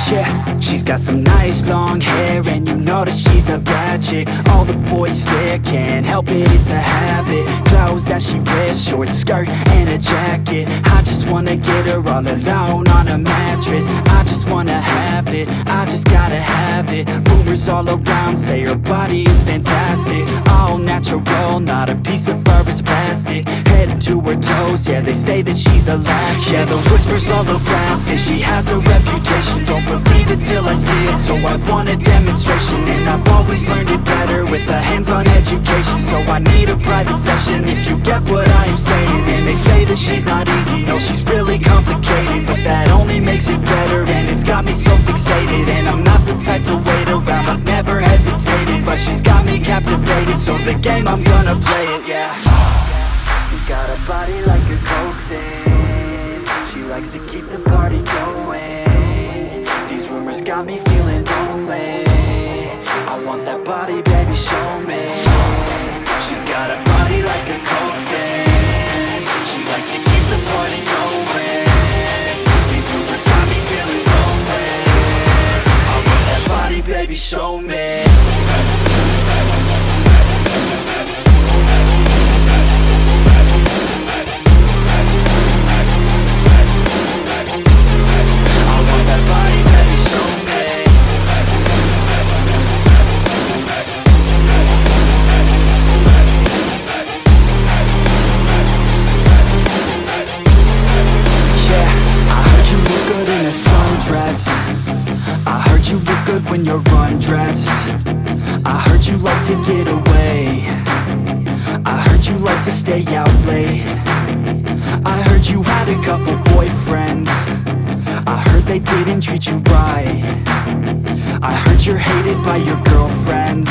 Yeah, she's got some nice long hair, and you know that she's a bad chick. All the boys stare, can't help it, it's a habit. Clothes that she wears, short skirt and a jacket. I just wanna get her all alone on a mattress. I just wanna have it, I just gotta have it. Rumors all around say her body is fantastic. All natural, not a piece of fur is plastic. Head to her toes, yeah, they say that she's a latch. Yeah, the whispers all around say she has a reputation. Don't believe it till I see it, so I want a demonstration. And I've always learned it better with a hands-on education. So I need a private session, if you get what I am saying. And they say that she's not easy, no, she's really complicated. But that only makes it better, and it's got me so fixated. And I'm not the type to wait around, I've never hesitated. But she's got me captivated, so the game, I'm gonna play it, yeah. She got a body like a coke thing, she likes to keep the party going. These rumors got me feeling lonely, I want that body, baby, show me. She's got a body like a coke thing, she likes to keep the party going. These rumors got me feeling lonely, I want that body, baby, show me. I heard you look good when you're undressed. I heard you like to get away. I heard you like to stay out late. I heard you had a couple boyfriends. I heard they didn't treat you right. I heard you're hated by your girlfriends.